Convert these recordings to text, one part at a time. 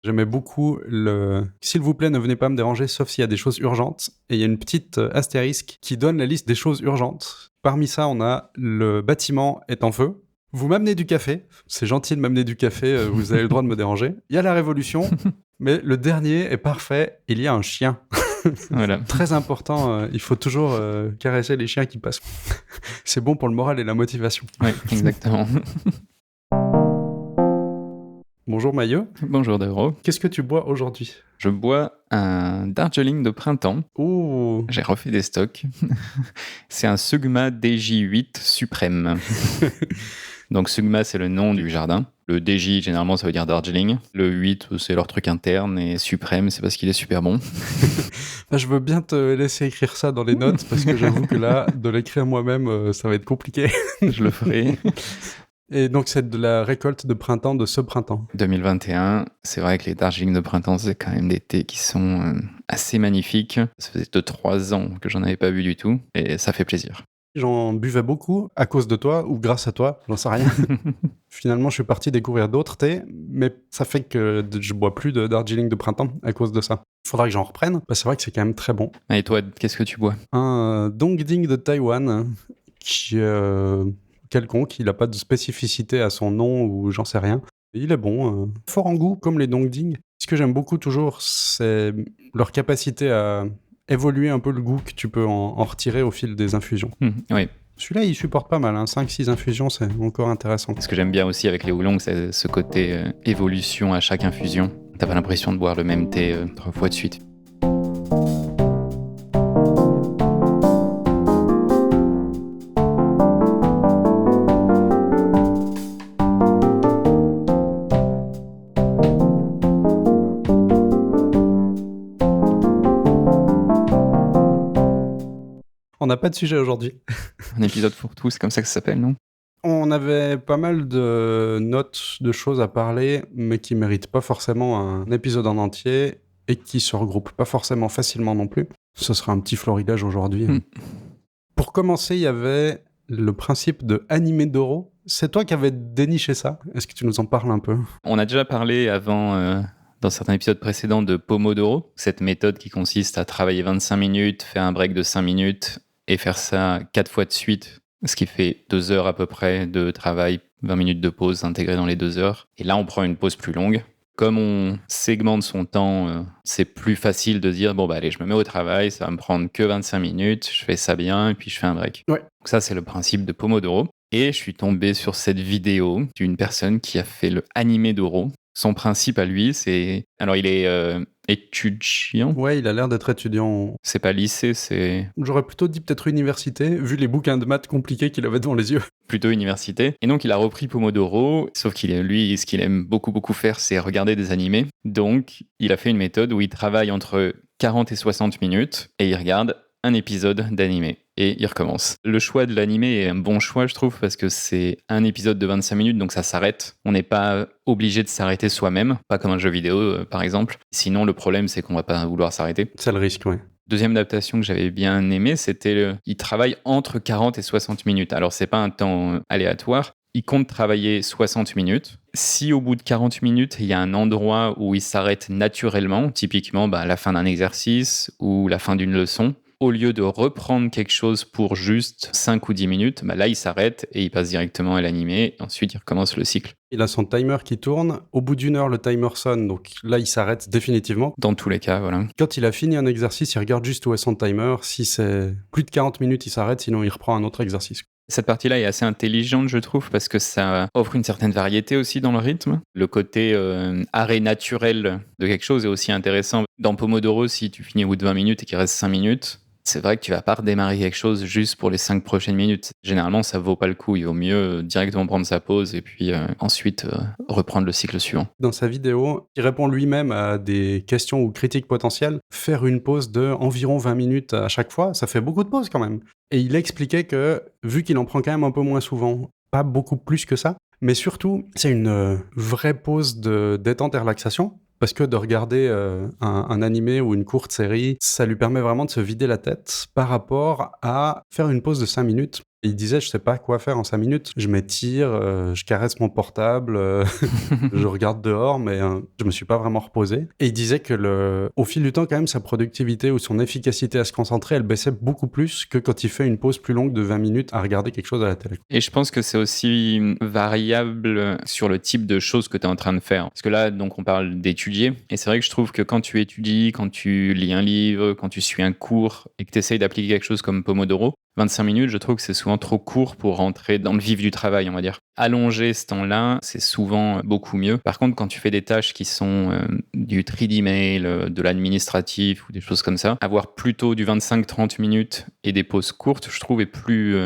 J'aimais beaucoup le « S'il vous plaît, ne venez pas me déranger, sauf s'il y a des choses urgentes ». Et il y a une petite astérisque qui donne la liste des choses urgentes. Parmi ça, on a « Le bâtiment est en feu ». Vous m'amenez du café. C'est gentil de m'amener du café, vous avez le droit de me déranger. Il y a la révolution, mais le dernier est parfait. Il y a un chien. Voilà. Très important, il faut toujours caresser les chiens qui passent. C'est bon pour le moral et la motivation. Oui, exactement. Bonjour Maillot. Bonjour Dero. Qu'est-ce que tu bois aujourd'hui ? Je bois un Darjeeling de printemps. Ouh. J'ai refait des stocks. C'est un Sugma DJ8 Suprême. Donc Sugma, c'est le nom du jardin. Le DJ, généralement, ça veut dire Darjeeling. Le 8, c'est leur truc interne. Et Suprême, c'est parce qu'il est super bon. Je veux bien te laisser écrire ça dans les notes, parce que j'avoue que là, de l'écrire moi-même, ça va être compliqué. Je le ferai. Et donc, c'est de la récolte de printemps de ce printemps. 2021, c'est vrai que les Darjeeling de printemps, c'est quand même des thés qui sont assez magnifiques. Ça faisait 2-3 ans que j'en avais pas bu du tout. Et ça fait plaisir. J'en buvais beaucoup à cause de toi ou grâce à toi, j'en sais rien. Finalement, je suis parti découvrir d'autres thés, mais ça fait que je bois plus de Darjeeling de printemps à cause de ça. Il faudra que j'en reprenne, c'est vrai que c'est quand même très bon. Et toi, qu'est-ce que tu bois ? Un Dongding de Taïwan, qui est quelconque, il n'a pas de spécificité à son nom ou j'en sais rien. Il est bon, fort en goût, comme les Dongding. Ce que j'aime beaucoup toujours, c'est leur capacité à évoluer un peu le goût que tu peux en retirer au fil des infusions. Oui. Celui-là, il supporte pas mal, 5-6 infusions, c'est encore intéressant. Ce que j'aime bien aussi avec les oolongs, c'est ce côté évolution à chaque infusion. T'as pas l'impression de boire le même thé 3 fois de suite. On n'a pas de sujet aujourd'hui. Un épisode fourre-tout, c'est comme ça que ça s'appelle, non ? On avait pas mal de notes, de choses à parler, mais qui méritent pas forcément un épisode en entier et qui se regroupent pas forcément facilement non plus. Ce sera un petit florilège aujourd'hui. Pour commencer, il y avait le principe de animé Doro. C'est toi qui avais déniché ça. Est-ce que tu nous en parles un peu ? On a déjà parlé avant, dans certains épisodes précédents, de Pomodoro, cette méthode qui consiste à travailler 25 minutes, faire un break de 5 minutes et faire ça 4 fois de suite, ce qui fait 2 heures à peu près de travail, 20 minutes de pause intégrées dans les 2 heures. Et là, on prend une pause plus longue. Comme on segmente son temps, c'est plus facile de dire, allez, je me mets au travail, ça va me prendre que 25 minutes, je fais ça bien, et puis je fais un break. Ouais. Donc ça, c'est le principe de Pomodoro. Et je suis tombé sur cette vidéo d'une personne qui a fait le animé Doro. Son principe à lui, c'est... Alors, il est étudiant. Ouais, il a l'air d'être étudiant. C'est pas lycée, c'est... J'aurais plutôt dit peut-être université, vu les bouquins de maths compliqués qu'il avait devant les yeux. Plutôt université. Et donc, il a repris Pomodoro, sauf lui, ce qu'il aime beaucoup faire, c'est regarder des animés. Donc, il a fait une méthode où il travaille entre 40 et 60 minutes et il regarde un épisode d'animé. Et il recommence. Le choix de l'animé est un bon choix, je trouve, parce que c'est un épisode de 25 minutes, donc ça s'arrête. On n'est pas obligé de s'arrêter soi-même, pas comme un jeu vidéo, par exemple. Sinon, le problème, c'est qu'on va pas vouloir s'arrêter. C'est le risque, ouais. Deuxième adaptation que j'avais bien aimée, c'était il travaille entre 40 et 60 minutes. Alors, c'est pas un temps aléatoire. Il compte travailler 60 minutes. Si au bout de 40 minutes, il y a un endroit où il s'arrête naturellement, typiquement la fin d'un exercice ou la fin d'une leçon, au lieu de reprendre quelque chose pour juste 5 ou 10 minutes, là, il s'arrête et il passe directement à l'animé. Ensuite, il recommence le cycle. Il a son timer qui tourne. Au bout d'1 heure, le timer sonne. Donc là, il s'arrête définitivement. Dans tous les cas, voilà. Quand il a fini un exercice, il regarde juste où est son timer. Si c'est plus de 40 minutes, il s'arrête. Sinon, il reprend un autre exercice. Cette partie-là est assez intelligente, je trouve, parce que ça offre une certaine variété aussi dans le rythme. Le côté arrêt naturel de quelque chose est aussi intéressant. Dans Pomodoro, si tu finis au bout de 20 minutes et qu'il reste 5 minutes, c'est vrai que tu vas pas redémarrer quelque chose juste pour les 5 prochaines minutes. Généralement, ça vaut pas le coup. Il vaut mieux directement prendre sa pause et puis ensuite reprendre le cycle suivant. Dans sa vidéo, il répond lui-même à des questions ou critiques potentielles. Faire une pause de environ 20 minutes à chaque fois, ça fait beaucoup de pauses quand même. Et il expliquait que, vu qu'il en prend quand même un peu moins souvent, pas beaucoup plus que ça, mais surtout, c'est une vraie pause de détente et relaxation. Parce que de regarder un animé ou une courte série, ça lui permet vraiment de se vider la tête par rapport à faire une pause de 5 minutes. Et il disait: «Je sais pas quoi faire en 5 minutes. Je m'étire, je caresse mon portable, je regarde dehors, mais je me suis pas vraiment reposé». Et il disait que au fil du temps, quand même, sa productivité ou son efficacité à se concentrer, elle baissait beaucoup plus que quand il fait une pause plus longue de 20 minutes à regarder quelque chose à la télé. Et je pense que c'est aussi variable sur le type de choses que tu es en train de faire. Parce que là, donc, on parle d'étudier. Et c'est vrai que je trouve que quand tu étudies, quand tu lis un livre, quand tu suis un cours et que tu essayes d'appliquer quelque chose comme Pomodoro, 25 minutes, je trouve que c'est souvent trop court pour rentrer dans le vif du travail, on va dire. Allonger ce temps-là, c'est souvent beaucoup mieux. Par contre, quand tu fais des tâches qui sont du tri d'email, de l'administratif ou des choses comme ça, avoir plutôt du 25-30 minutes et des pauses courtes, je trouve, est plus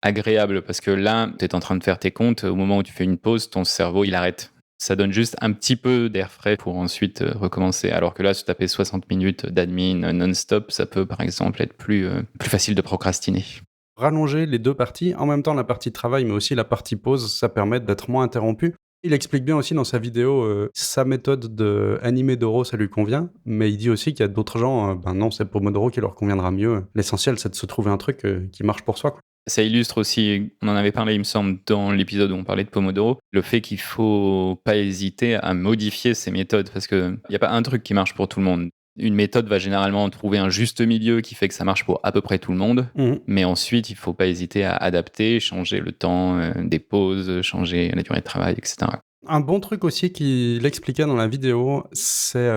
agréable. Parce que là, tu es en train de faire tes comptes, au moment où tu fais une pause, ton cerveau, il arrête. Ça donne juste un petit peu d'air frais pour ensuite recommencer. Alors que là, se taper 60 minutes d'admin non-stop, ça peut par exemple être plus facile de procrastiner. Rallonger les 2 parties, en même temps la partie travail, mais aussi la partie pause, ça permet d'être moins interrompu. Il explique bien aussi dans sa vidéo, sa méthode d'animer Doro, ça lui convient, mais il dit aussi qu'il y a d'autres gens, ben non, c'est Pomodoro qui leur conviendra mieux. L'essentiel, c'est de se trouver un truc qui marche pour soi, quoi. Ça illustre aussi, on en avait parlé, il me semble, dans l'épisode où on parlait de Pomodoro, le fait qu'il faut pas hésiter à modifier ses méthodes, parce qu'il n'y a pas un truc qui marche pour tout le monde. Une méthode va généralement trouver un juste milieu qui fait que ça marche pour à peu près tout le monde, mais ensuite, il faut pas hésiter à adapter, changer le temps des pauses, changer la durée de travail, etc. Un bon truc aussi qu'il expliquait dans la vidéo, c'est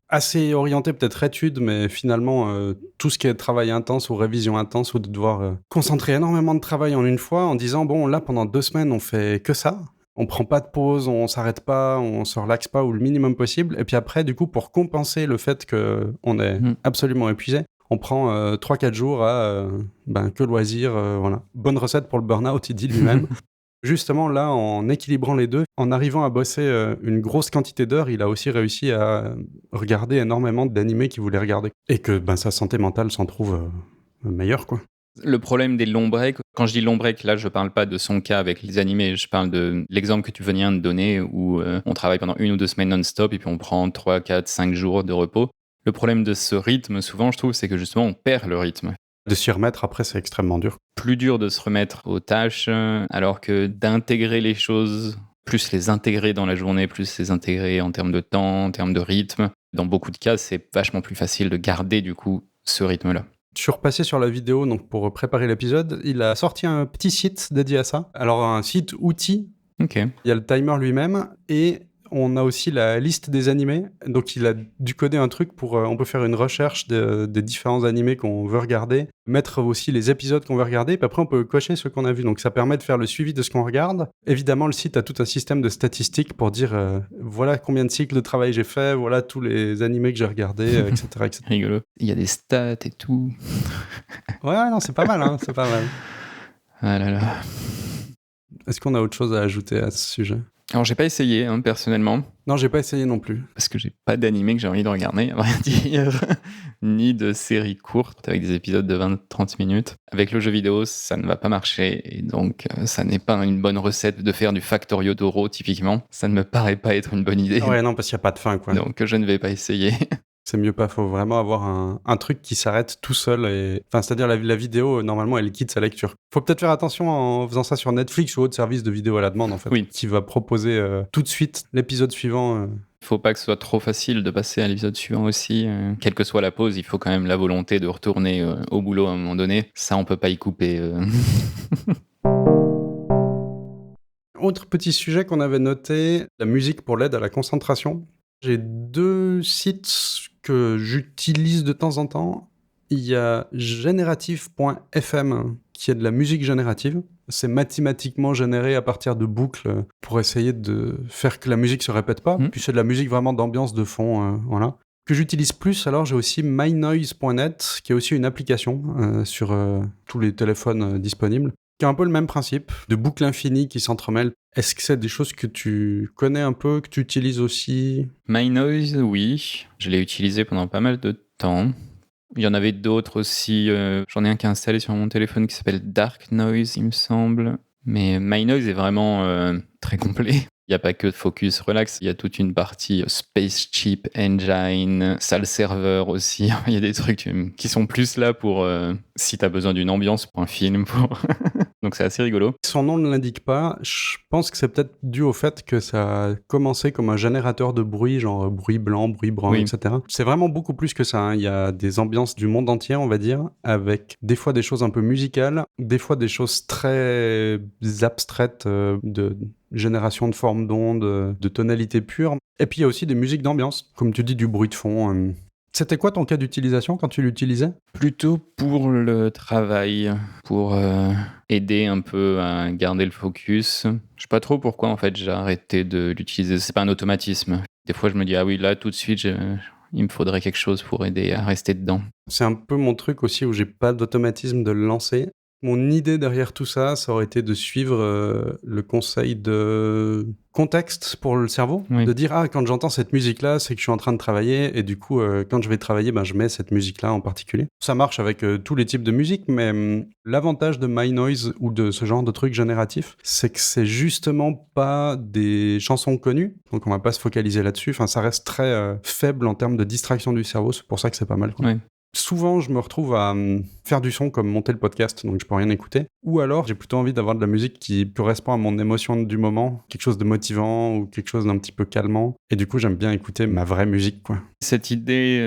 assez orienté peut-être étude, mais finalement tout ce qui est travail intense ou révision intense ou de devoir concentrer énormément de travail en une fois en disant bon là pendant 2 semaines on fait que ça, on prend pas de pause, on s'arrête pas, on se relaxe pas ou le minimum possible et puis après du coup pour compenser le fait que on est absolument épuisé, on prend 3-4 jours à que loisir, voilà. Bonne recette pour le burn-out, il dit lui-même. Justement, là, en équilibrant les deux, en arrivant à bosser une grosse quantité d'heures, il a aussi réussi à regarder énormément d'animés qu'il voulait regarder. Et que sa santé mentale s'en trouve meilleure, quoi. Le problème des longs breaks, quand je dis long break, là, je parle pas de son cas avec les animés, je parle de l'exemple que tu venais de donner où on travaille pendant 1 ou 2 semaines non-stop et puis on prend 3, 4, 5 jours de repos. Le problème de ce rythme, souvent, je trouve, c'est que justement, on perd le rythme. De s'y remettre, après, c'est extrêmement dur. Plus dur de se remettre aux tâches, alors que d'intégrer les choses, plus les intégrer dans la journée, plus les intégrer en termes de temps, en termes de rythme. Dans beaucoup de cas, c'est vachement plus facile de garder, du coup, ce rythme-là. Je suis repassé sur la vidéo donc pour préparer l'épisode. Il a sorti un petit site dédié à ça. Alors, un site outil. Ok. Il y a le timer lui-même et on a aussi la liste des animés. Donc, il a dû coder un truc pour... on peut faire une recherche des différents animés qu'on veut regarder, mettre aussi les épisodes qu'on veut regarder, puis après, on peut cocher ceux qu'on a vus. Donc, ça permet de faire le suivi de ce qu'on regarde. Évidemment, le site a tout un système de statistiques pour dire voilà combien de cycles de travail j'ai fait, voilà tous les animés que j'ai regardés, etc., etc. Rigolo. Il y a des stats et tout. Ouais, non, c'est pas mal, hein, c'est pas mal. Ah là là. Est-ce qu'on a autre chose à ajouter à ce sujet ? Alors, j'ai pas essayé, personnellement. Non, j'ai pas essayé non plus. Parce que j'ai pas d'animé que j'ai envie de regarder, à vrai dire. Ni de séries courtes avec des épisodes de 20-30 minutes. Avec le jeu vidéo, ça ne va pas marcher. Et donc, ça n'est pas une bonne recette de faire du Factorio Doro, typiquement. Ça ne me paraît pas être une bonne idée. Ouais, non, parce qu'il n'y a pas de fin, quoi. Donc, je ne vais pas essayer. C'est mieux pas, faut vraiment avoir un truc qui s'arrête tout seul. Enfin, c'est-à-dire la vidéo, normalement, elle quitte sa lecture. Faut peut-être faire attention en faisant ça sur Netflix ou autre service de vidéo à la demande, en fait. Oui. Qui va proposer tout de suite l'épisode suivant. Faut pas que ce soit trop facile de passer à l'épisode suivant aussi. Quelle que soit la pause, il faut quand même la volonté de retourner au boulot à un moment donné. Ça, on peut pas y couper. Autre petit sujet qu'on avait noté, la musique pour l'aide à la concentration. J'ai 2 sites que j'utilise de temps en temps. Il y a generative.fm qui est de la musique générative. C'est mathématiquement généré à partir de boucles pour essayer de faire que la musique se répète pas. Puis c'est de la musique vraiment d'ambiance de fond, voilà. Que j'utilise plus, alors j'ai aussi mynoise.net qui est aussi une application sur tous les téléphones disponibles, qui a un peu le même principe, de boucles infinies qui s'entremêlent. Est-ce que c'est des choses que tu connais un peu, que tu utilises aussi ? MyNoise, oui. Je l'ai utilisé pendant pas mal de temps. Il y en avait d'autres aussi. J'en ai un qui est installé sur mon téléphone qui s'appelle Dark Noise, il me semble. Mais MyNoise est vraiment très complet. Il n'y a pas que focus relax, il y a toute une partie spaceship engine, salle serveur aussi. Il y a des trucs qui sont plus là pour si tu as besoin d'une ambiance pour un film. Donc c'est assez rigolo. Son nom ne l'indique pas. Je pense que c'est peut-être dû au fait que ça a commencé comme un générateur de bruit, genre bruit blanc, bruit brun, Oui. etc. C'est vraiment beaucoup plus que ça. Il y a des ambiances du monde entier, on va dire, avec des fois des choses un peu musicales, des fois des choses très abstraites de génération de formes d'ondes, de tonalité pure. Et puis il y a aussi des musiques d'ambiance, comme tu dis, du bruit de fond. C'était quoi ton cas d'utilisation quand tu l'utilisais ? Plutôt pour le travail, pour aider un peu à garder le focus. Je sais pas trop pourquoi en fait j'ai arrêté de l'utiliser. C'est pas un automatisme. Des fois je me dis ah oui là tout de suite il me faudrait quelque chose pour aider à rester dedans. C'est un peu mon truc aussi où j'ai pas d'automatisme de le lancer. Mon idée derrière tout ça, ça aurait été de suivre le conseil de contexte pour le cerveau, Oui. de dire ah quand j'entends cette musique-là, c'est que je suis en train de travailler et du coup quand je vais travailler, je mets cette musique-là en particulier. Ça marche avec tous les types de musique, mais l'avantage de My Noise ou de ce genre de trucs génératifs, c'est que c'est justement pas des chansons connues, donc on va pas se focaliser là-dessus. Enfin, ça reste très faible en termes de distraction du cerveau, c'est pour ça que c'est pas mal, quoi. Oui. Souvent, je me retrouve à faire du son comme monter le podcast, donc je peux rien écouter. Ou alors, j'ai plutôt envie d'avoir de la musique qui correspond à mon émotion du moment, quelque chose de motivant ou quelque chose d'un petit peu calmant. Et du coup, j'aime bien écouter ma vraie musique, quoi. Cette idée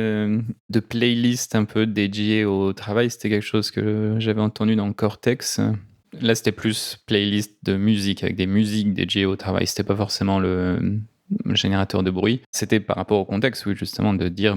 de playlist un peu dédiée au travail, c'était quelque chose que j'avais entendu dans Cortex. Là, c'était plus playlist de musique, avec des musiques dédiées au travail. C'était pas forcément le générateur de bruit. C'était par rapport au contexte, oui, justement, de dire,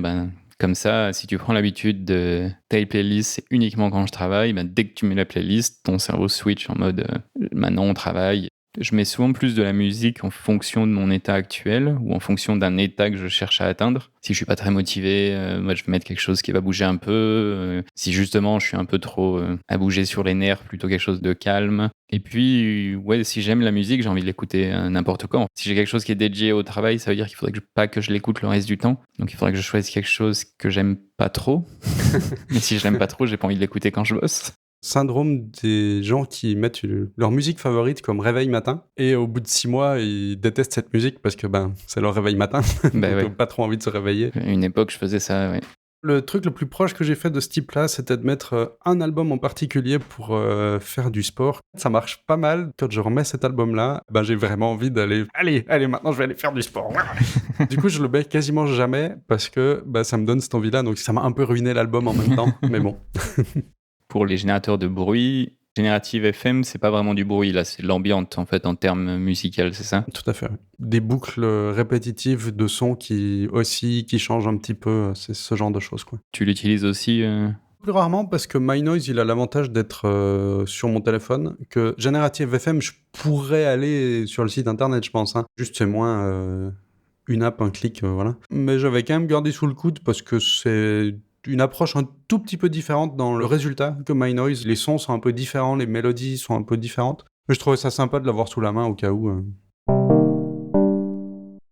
comme ça, si tu prends l'habitude de ta playlist, c'est uniquement quand je travaille, dès que tu mets la playlist, ton cerveau switch en mode maintenant on travaille. Je mets souvent plus de la musique en fonction de mon état actuel ou en fonction d'un état que je cherche à atteindre. Si je suis pas très motivé, moi je vais mettre quelque chose qui va bouger un peu. Si justement je suis un peu trop à bouger sur les nerfs, plutôt quelque chose de calme. Et puis, ouais, si j'aime la musique, j'ai envie de l'écouter n'importe quand. Si j'ai quelque chose qui est dédié au travail, ça veut dire qu'il faudrait pas que je l'écoute le reste du temps. Donc il faudrait que je choisisse quelque chose que j'aime pas trop. Mais si je l'aime pas trop, j'ai pas envie de l'écouter quand je bosse. Syndrome des gens qui mettent leur musique favorite comme réveil matin et au bout de 6 mois ils détestent cette musique parce que c'est leur réveil matin, donc ouais. ils ont pas trop envie de se réveiller. À une époque je faisais ça, ouais. Le truc le plus proche que j'ai fait de ce type-là, c'était de mettre un album en particulier pour faire du sport. Ça marche pas mal. Quand je remets cet album-là, j'ai vraiment envie d'aller... Allez, maintenant je vais aller faire du sport. Du coup, je le mets quasiment jamais parce que ça me donne cette envie-là. Donc ça m'a un peu ruiné l'album en même temps, mais bon. Pour les générateurs de bruit, Générative FM, c'est pas vraiment du bruit, là, c'est de l'ambiance, en fait, en termes musicaux, c'est ça ? Tout à fait. Des boucles répétitives de sons qui changent un petit peu, c'est ce genre de choses, quoi. Tu l'utilises aussi Plus rarement, parce que My Noise, il a l'avantage d'être sur mon téléphone, que Generative FM, je pourrais aller sur le site internet, je pense. Juste, c'est moins une app, un clic, voilà. Mais j'avais quand même gardé sous le coude, parce que c'est une approche un tout petit peu différente dans le résultat que My Noise. Les sons sont un peu différents, les mélodies sont un peu différentes. Mais je trouvais ça sympa de l'avoir sous la main au cas où.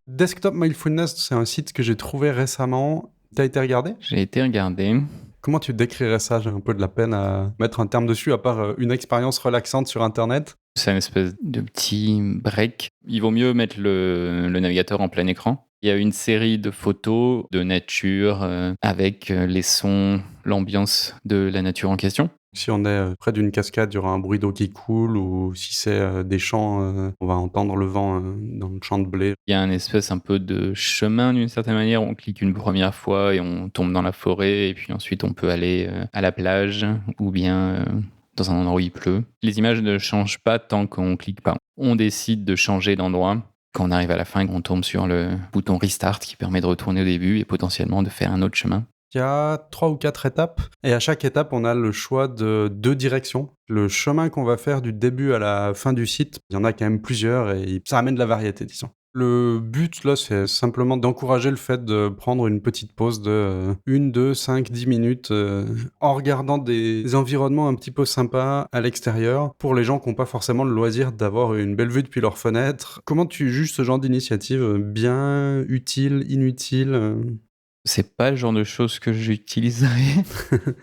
Desktop Mindfulness, c'est un site que j'ai trouvé récemment. T'as été regardé ? J'ai été regarder. Comment tu décrirais ça ? J'ai un peu de la peine à mettre un terme dessus, à part une expérience relaxante sur Internet. C'est une espèce de petit break. Il vaut mieux mettre le navigateur en plein écran. Il y a une série de photos de nature avec les sons, l'ambiance de la nature en question. Si on est près d'une cascade, il y aura un bruit d'eau qui coule, ou si c'est des champs, on va entendre le vent dans le champ de blé. Il y a une espèce un peu de chemin d'une certaine manière. On clique une première fois et on tombe dans la forêt, et puis ensuite on peut aller à la plage ou bien dans un endroit où il pleut. Les images ne changent pas tant qu'on clique pas. On décide de changer d'endroit. Quand on arrive à la fin, on tombe sur le bouton Restart qui permet de retourner au début et potentiellement de faire un autre chemin. Il y a 3 ou 4 étapes, et à chaque étape, on a le choix de 2 directions. Le chemin qu'on va faire du début à la fin du site, il y en a quand même plusieurs, et ça amène de la variété, disons. Le but, là, c'est simplement d'encourager le fait de prendre une petite pause de 1, 2, 5, 10 minutes en regardant des environnements un petit peu sympas à l'extérieur pour les gens qui n'ont pas forcément le loisir d'avoir une belle vue depuis leur fenêtre. Comment tu juges ce genre d'initiative ? Bien, utile, inutile C'est pas le genre de choses que j'utiliserais.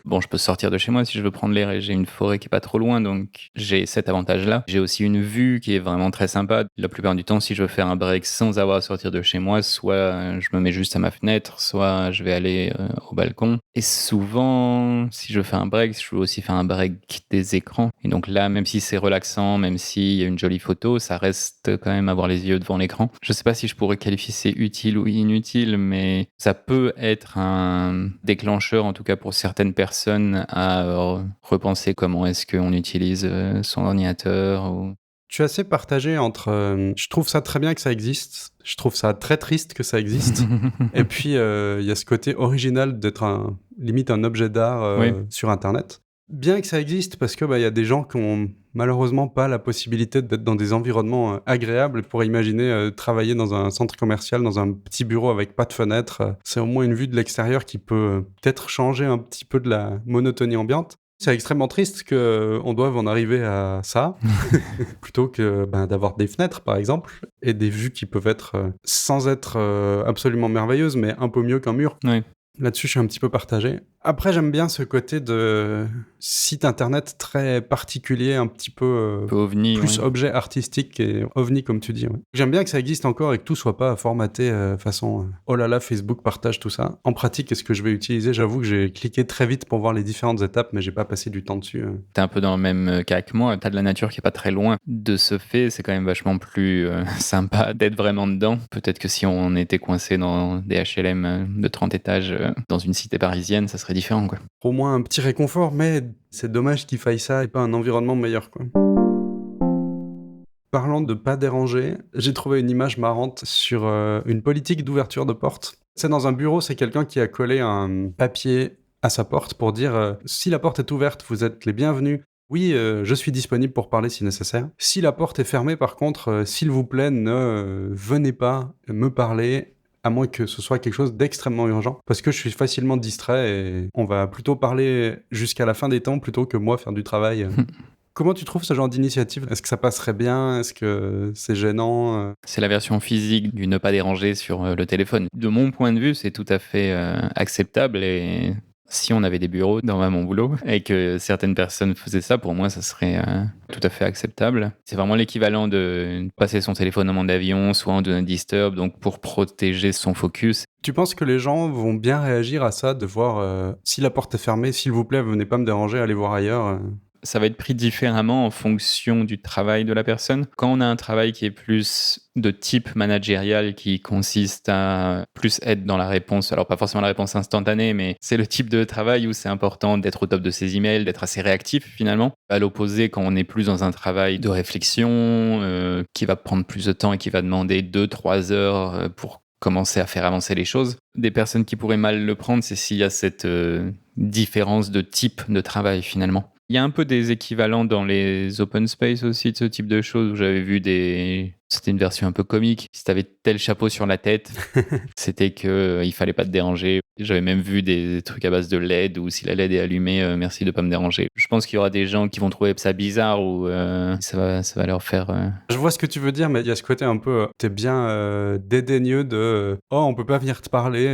Bon, je peux sortir de chez moi si je veux prendre l'air et j'ai une forêt qui est pas trop loin, donc j'ai cet avantage-là. J'ai aussi une vue qui est vraiment très sympa. La plupart du temps, si je veux faire un break sans avoir à sortir de chez moi, soit je me mets juste à ma fenêtre, soit je vais aller au balcon. Et souvent, si je fais un break, je veux aussi faire un break des écrans. Et donc là, même si c'est relaxant, même s'il y a une jolie photo, ça reste quand même avoir les yeux devant l'écran. Je sais pas si je pourrais qualifier c'est utile ou inutile, mais ça peut être un déclencheur, en tout cas pour certaines personnes, à repenser comment est-ce qu'on utilise son ordinateur. Ou... Je suis assez partagé entre je trouve ça très bien que ça existe, je trouve ça très triste que ça existe, et puis il y a ce côté original d'être limite un objet d'art Oui. sur Internet. Bien que ça existe, parce que y a des gens qui ont malheureusement pas la possibilité d'être dans des environnements agréables pour imaginer travailler dans un centre commercial, dans un petit bureau avec pas de fenêtre. C'est au moins une vue de l'extérieur qui peut peut-être changer un petit peu de la monotonie ambiante. C'est extrêmement triste qu'on doive en arriver à ça, plutôt que d'avoir des fenêtres, par exemple, et des vues qui peuvent être, sans être absolument merveilleuses, mais un peu mieux qu'un mur. Oui. Là-dessus, je suis un petit peu partagé. Après, j'aime bien ce côté de site internet très particulier, un petit peu ovni, plus oui. objet artistique et ovni, comme tu dis. Ouais. J'aime bien que ça existe encore et que tout soit pas formaté façon oh là là, Facebook partage tout ça. En pratique, est-ce que je vais utiliser? J'avoue que j'ai cliqué très vite pour voir les différentes étapes, mais j'ai pas passé du temps dessus. T'es un peu dans le même cas que moi. T'as de la nature qui est pas très loin. De ce fait, c'est quand même vachement plus sympa d'être vraiment dedans. Peut-être que si on était coincé dans des HLM de 30 étages dans une cité parisienne, ça serait différent, quoi. Au moins un petit réconfort, mais c'est dommage qu'il faille ça et pas un environnement meilleur, quoi. Parlant de pas déranger, j'ai trouvé une image marrante sur une politique d'ouverture de porte. C'est dans un bureau, c'est quelqu'un qui a collé un papier à sa porte pour dire si la porte est ouverte, vous êtes les bienvenus. Oui, je suis disponible pour parler si nécessaire. Si la porte est fermée, par contre, s'il vous plaît, ne venez pas me parler, à moins que ce soit quelque chose d'extrêmement urgent, parce que je suis facilement distrait et on va plutôt parler jusqu'à la fin des temps plutôt que moi faire du travail. Comment tu trouves ce genre d'initiative? Est-ce que ça passerait bien? Est-ce que c'est gênant? C'est la version physique du ne pas déranger sur le téléphone. De mon point de vue, c'est tout à fait acceptable et si on avait des bureaux dans mon boulot et que certaines personnes faisaient ça, pour moi, ça serait tout à fait acceptable. C'est vraiment l'équivalent de passer son téléphone en mode avion, soit en do not disturb, donc pour protéger son focus. Tu penses que les gens vont bien réagir à ça, de voir si la porte est fermée, s'il vous plaît, venez pas me déranger, allez voir ailleurs? Ça va être pris différemment en fonction du travail de la personne. Quand on a un travail qui est plus de type managérial, qui consiste à plus être dans la réponse, alors pas forcément la réponse instantanée, mais c'est le type de travail où c'est important d'être au top de ses emails, d'être assez réactif finalement. À l'opposé, quand on est plus dans un travail de réflexion, qui va prendre plus de temps et qui va demander 2-3 heures pour commencer à faire avancer les choses. Des personnes qui pourraient mal le prendre, c'est s'il y a cette différence de type de travail finalement. Il y a un peu des équivalents dans les open space aussi de ce type de choses où j'avais vu c'était une version un peu comique. Si t'avais tel chapeau sur la tête, c'était que il fallait pas te déranger. J'avais même vu des trucs à base de LED où si la LED est allumée, merci de pas me déranger. Je pense qu'il y aura des gens qui vont trouver ça bizarre ou ça va leur faire... Je vois ce que tu veux dire, mais il y a ce côté un peu, t'es bien dédaigneux de oh, on peut pas venir te parler,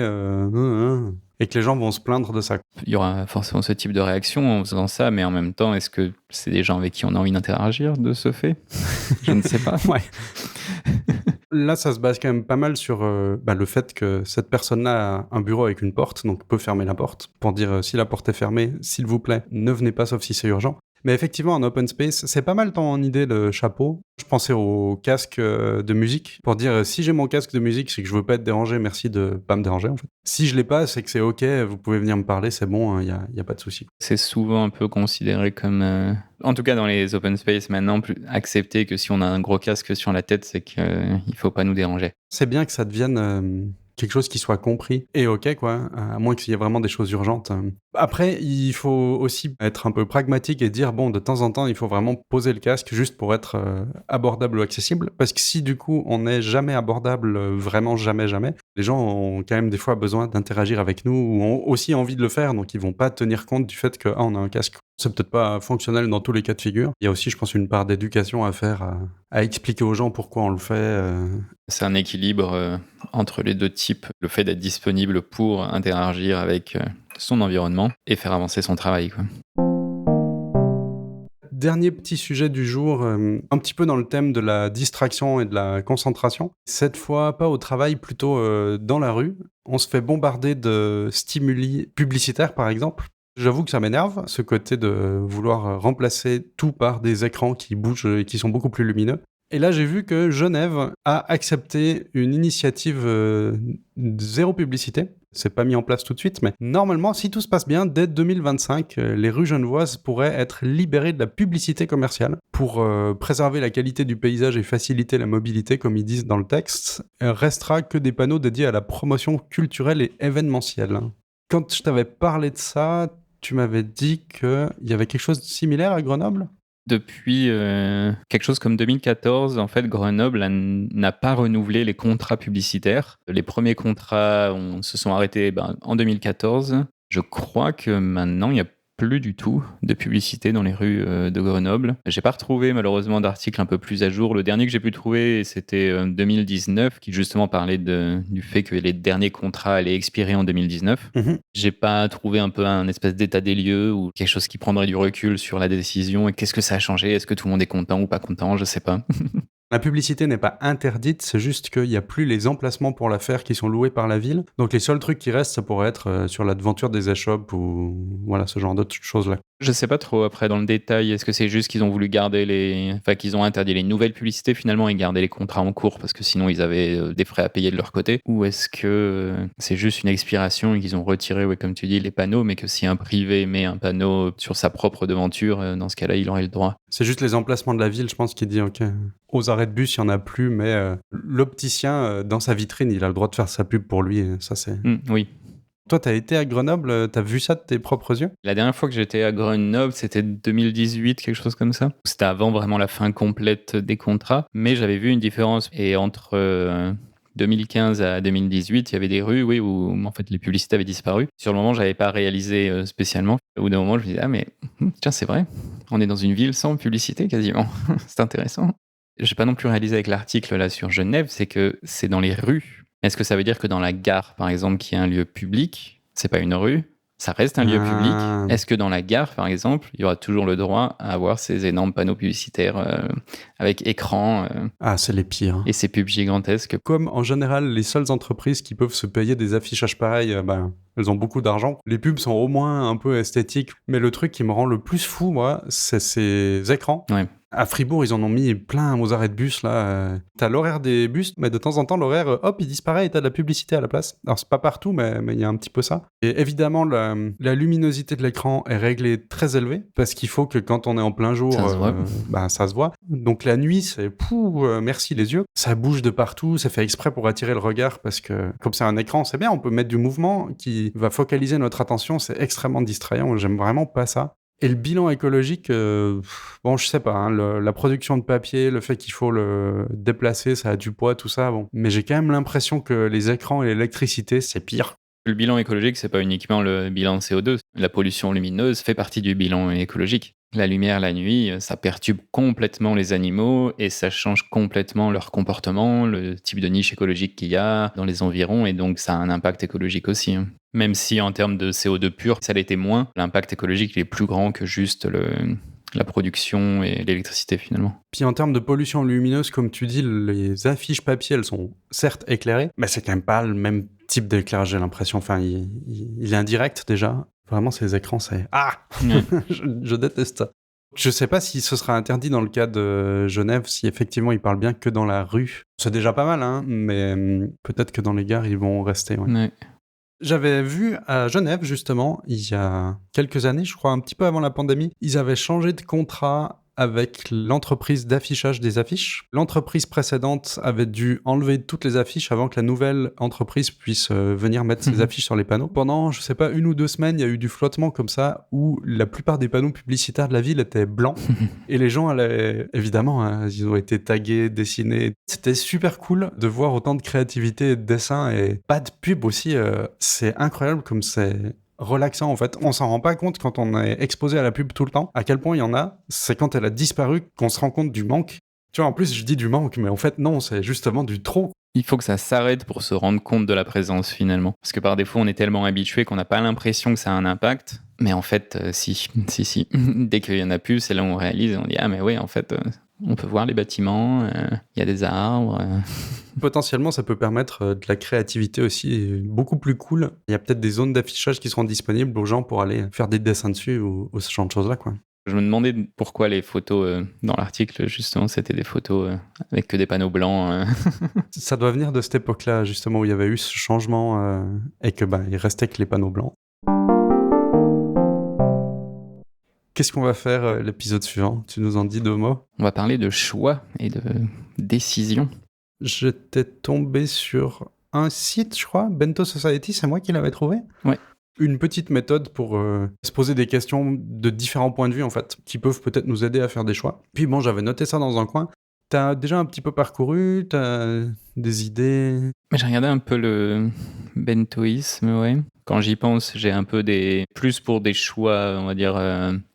et que les gens vont se plaindre de ça. Il y aura forcément ce type de réaction en faisant ça, mais en même temps, est-ce que c'est des gens avec qui on a envie d'interagir de ce fait? Je ne sais pas. Ouais. Là, ça se base quand même pas mal sur le fait que cette personne-là a un bureau avec une porte, donc peut fermer la porte, pour dire si la porte est fermée, s'il vous plaît, ne venez pas sauf si c'est urgent. Mais effectivement, en open space, c'est pas mal ton idée, le chapeau. Je pensais au casque de musique, pour dire si j'ai mon casque de musique, c'est que je veux pas être dérangé, merci de pas me déranger en fait. Si je l'ai pas, c'est que c'est ok, vous pouvez venir me parler, c'est bon, y a pas de souci. C'est souvent un peu considéré comme... En tout cas, dans les open space maintenant, accepter que si on a un gros casque sur la tête, c'est qu'il faut pas nous déranger. C'est bien que ça devienne quelque chose qui soit compris et ok quoi, à moins qu'il y ait vraiment des choses urgentes. Après, il faut aussi être un peu pragmatique et dire bon, de temps en temps, il faut vraiment poser le casque juste pour être abordable ou accessible, parce que si du coup on n'est jamais abordable, vraiment jamais, Les gens ont quand même des fois besoin d'interagir avec nous ou ont aussi envie de le faire, donc ils vont pas tenir compte du fait que on a un casque. C'est peut-être pas fonctionnel dans tous les cas de figure. Il y a aussi, je pense, une part d'éducation à faire, à expliquer aux gens pourquoi on le fait. C'est un équilibre entre les deux types, le fait d'être disponible pour interagir avec son environnement et faire avancer son travail, quoi. Dernier petit sujet du jour, un petit peu dans le thème de la distraction et de la concentration. Cette fois, pas au travail, plutôt dans la rue. On se fait bombarder de stimuli publicitaires, par exemple. J'avoue que ça m'énerve, ce côté de vouloir remplacer tout par des écrans qui bougent et qui sont beaucoup plus lumineux. Et là, j'ai vu que Genève a accepté une initiative zéro publicité. C'est pas mis en place tout de suite, mais normalement, si tout se passe bien, dès 2025, les rues genevoises pourraient être libérées de la publicité commerciale pour préserver la qualité du paysage et faciliter la mobilité, comme ils disent dans le texte. Restera que des panneaux dédiés à la promotion culturelle et événementielle. Quand je t'avais parlé de ça, tu m'avais dit qu'il y avait quelque chose de similaire à Grenoble ? Depuis quelque chose comme 2014, en fait, Grenoble n'a pas renouvelé les contrats publicitaires. Les premiers contrats se sont arrêtés en 2014. Je crois que maintenant, il n'y a plus du tout de publicité dans les rues de Grenoble. J'ai pas retrouvé malheureusement d'article un peu plus à jour. Le dernier que j'ai pu trouver, c'était 2019, qui justement parlait du fait que les derniers contrats allaient expirer en 2019. J'ai pas trouvé un peu un espèce d'état des lieux ou quelque chose qui prendrait du recul sur la décision et qu'est-ce que ça a changé. Est-ce que tout le monde est content ou pas content? Je sais pas. La publicité n'est pas interdite, c'est juste qu'il n'y a plus les emplacements pour la faire qui sont loués par la ville. Donc les seuls trucs qui restent, ça pourrait être sur la devanture des échoppes ou voilà, ce genre d'autres choses-là. Je sais pas trop après dans le détail, est-ce que c'est juste qu'ils ont voulu garder qu'ils ont interdit les nouvelles publicités finalement et garder les contrats en cours parce que sinon ils avaient des frais à payer de leur côté, ou est-ce que c'est juste une expiration et qu'ils ont retiré, comme tu dis, les panneaux, mais que si un privé met un panneau sur sa propre devanture, dans ce cas-là il aurait le droit. C'est juste les emplacements de la ville, je pense, qui dit ok. Aux arrêts de bus, il n'y en a plus, mais l'opticien, dans sa vitrine, il a le droit de faire sa pub pour lui. Ça, c'est... Oui. Toi, t'as été à Grenoble, t'as vu ça de tes propres yeux ? La dernière fois que j'étais à Grenoble, c'était 2018, quelque chose comme ça. C'était avant vraiment la fin complète des contrats, mais j'avais vu une différence. Et entre 2015 à 2018, il y avait des rues, où en fait les publicités avaient disparu. Sur le moment, j'avais pas réalisé spécialement. Au bout d'un moment, je me disais, ah mais tiens, c'est vrai, on est dans une ville sans publicité quasiment. C'est intéressant. J'ai pas non plus réalisé avec l'article là sur Genève, c'est que c'est dans les rues. Est-ce que ça veut dire que dans la gare, par exemple, qui est un lieu public, c'est pas une rue, ça reste un lieu public? Est-ce que dans la gare, par exemple, il y aura toujours le droit à avoir ces énormes panneaux publicitaires avec écran c'est les pires. Et ces pubs gigantesques? Comme en général, les seules entreprises qui peuvent se payer des affichages pareils, elles ont beaucoup d'argent. Les pubs sont au moins un peu esthétiques, mais le truc qui me rend le plus fou, moi, c'est ces écrans. Ouais. À Fribourg, ils en ont mis plein aux arrêts de bus, là. T'as l'horaire des bus, mais de temps en temps, l'horaire, hop, il disparaît et t'as de la publicité à la place. Alors, c'est pas partout, mais il y a un petit peu ça. Et évidemment, la luminosité de l'écran est réglée très élevée, parce qu'il faut que quand on est en plein jour, ça se voit. Donc, la nuit, c'est merci les yeux. Ça bouge de partout, c'est fait exprès pour attirer le regard, parce que comme c'est un écran, c'est bien, on peut mettre du mouvement qui va focaliser notre attention, c'est extrêmement distrayant, j'aime vraiment pas ça. Et le bilan écologique, je sais pas, la production de papier, le fait qu'il faut le déplacer, ça a du poids, tout ça, bon. Mais j'ai quand même l'impression que les écrans et l'électricité, c'est pire. Le bilan écologique, c'est pas uniquement le bilan CO2. La pollution lumineuse fait partie du bilan écologique. La lumière la nuit, ça perturbe complètement les animaux et ça change complètement leur comportement, le type de niche écologique qu'il y a dans les environs, et donc ça a un impact écologique aussi. Même si en termes de CO2 pur, ça l'était moins, l'impact écologique il est plus grand que juste la production et l'électricité finalement. Puis en termes de pollution lumineuse, comme tu dis, les affiches papier, elles sont certes éclairées, mais c'est quand même pas le même type d'éclairage, j'ai l'impression. Enfin, il est indirect déjà. Vraiment, ces écrans, c'est... je déteste ça. Je sais pas si ce sera interdit dans le cas de Genève, si effectivement ils parlent bien que dans la rue. C'est déjà pas mal, mais peut-être que dans les gares, ils vont rester. Ouais. J'avais vu à Genève, justement, il y a quelques années, je crois un petit peu avant la pandémie, ils avaient changé de contrat avec l'entreprise d'affichage des affiches. L'entreprise précédente avait dû enlever toutes les affiches avant que la nouvelle entreprise puisse venir mettre ses affiches sur les panneaux. Pendant, je sais pas, 1 ou 2 semaines, il y a eu du flottement comme ça où la plupart des panneaux publicitaires de la ville étaient blancs et les gens allaient, évidemment, hein, ils ont été tagués, dessinés. C'était super cool de voir autant de créativité et de dessin et pas de pub aussi. C'est incroyable comme c'est relaxant en fait. On s'en rend pas compte quand on est exposé à la pub tout le temps. À quel point il y en a, c'est quand elle a disparu qu'on se rend compte du manque. Tu vois, en plus, je dis du manque, mais en fait, non, c'est justement du trop. Il faut que ça s'arrête pour se rendre compte de la présence finalement. Parce que par défaut, on est tellement habitué qu'on n'a pas l'impression que ça a un impact. Mais en fait, si. Dès qu'il y en a plus, c'est là où on réalise et on dit ah mais ouais, en fait, on peut voir les bâtiments, il y a des arbres. Potentiellement, ça peut permettre de la créativité aussi, beaucoup plus cool. Il y a peut-être des zones d'affichage qui seront disponibles aux gens pour aller faire des dessins dessus ou ce genre de choses-là, quoi. Je me demandais pourquoi les photos dans l'article, justement, c'était des photos avec que des panneaux blancs. Ça doit venir de cette époque-là, justement, où il y avait eu ce changement et que il restait que les panneaux blancs. Qu'est-ce qu'on va faire l'épisode suivant? Tu nous en dis 2 mots? On va parler de choix et de décision. J'étais tombé sur un site, je crois, Bento Society, c'est moi qui l'avais trouvé. Ouais. Une petite méthode pour se poser des questions de différents points de vue, en fait, qui peuvent peut-être nous aider à faire des choix. Puis bon, j'avais noté ça dans un coin. T'as déjà un petit peu parcouru, t'as des idées? J'ai regardé un peu le bentoïsme, ouais. Quand j'y pense, j'ai un peu plus pour des choix, on va dire,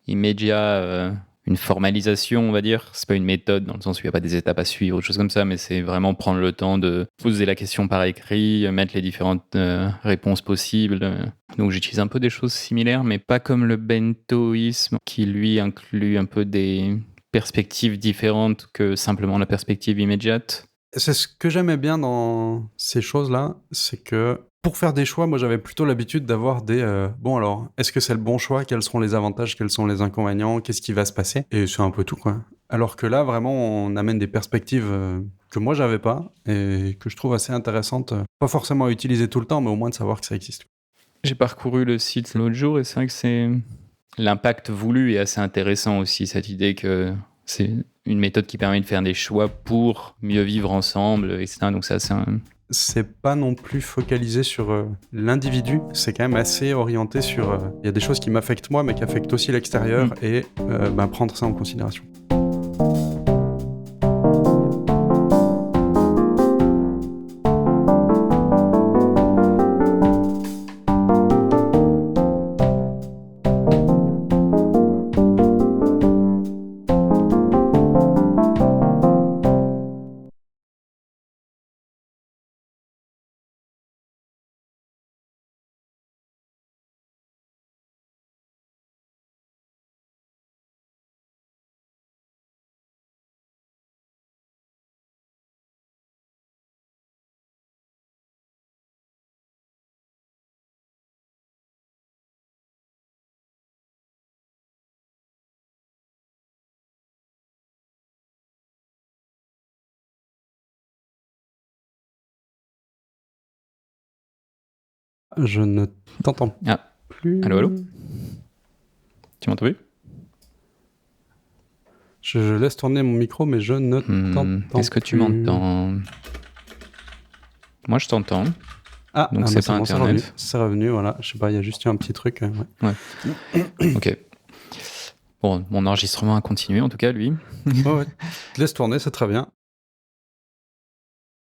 immédiats, une formalisation, on va dire. C'est pas une méthode dans le sens où il n'y a pas des étapes à suivre, ou choses comme ça, mais c'est vraiment prendre le temps de poser la question par écrit, mettre les différentes réponses possibles. Donc j'utilise un peu des choses similaires, mais pas comme le bentoïsme, qui lui inclut un peu des perspectives différentes que simplement la perspective immédiate. C'est ce que j'aimais bien dans ces choses-là, c'est que pour faire des choix, moi j'avais plutôt l'habitude d'avoir des bon alors, est-ce que c'est le bon choix? Quels seront les avantages? Quels sont les inconvénients? Qu'est-ce qui va se passer? Et c'est un peu tout, quoi. Alors que là, vraiment, on amène des perspectives que moi j'avais pas et que je trouve assez intéressantes. Pas forcément à utiliser tout le temps, mais au moins de savoir que ça existe. J'ai parcouru le site l'autre jour et c'est vrai que l'impact voulu est assez intéressant aussi, cette idée que c'est une méthode qui permet de faire des choix pour mieux vivre ensemble, etc. Donc c'est pas non plus focalisé sur l'individu, c'est quand même assez orienté sur... Il y a des choses qui m'affectent moi, mais qui affectent aussi l'extérieur, et prendre ça en considération. Je ne t'entends plus. Allô? Tu m'entends plus? Je laisse tourner mon micro, mais je ne t'entends plus. Est-ce que tu m'entends? Moi, je t'entends. Donc c'est pas Internet. C'est revenu, voilà. Je sais pas, il y a juste eu un petit truc. Ouais. Ok. Bon, mon enregistrement a continué, en tout cas, lui. Ouais. Laisse tourner, c'est très bien.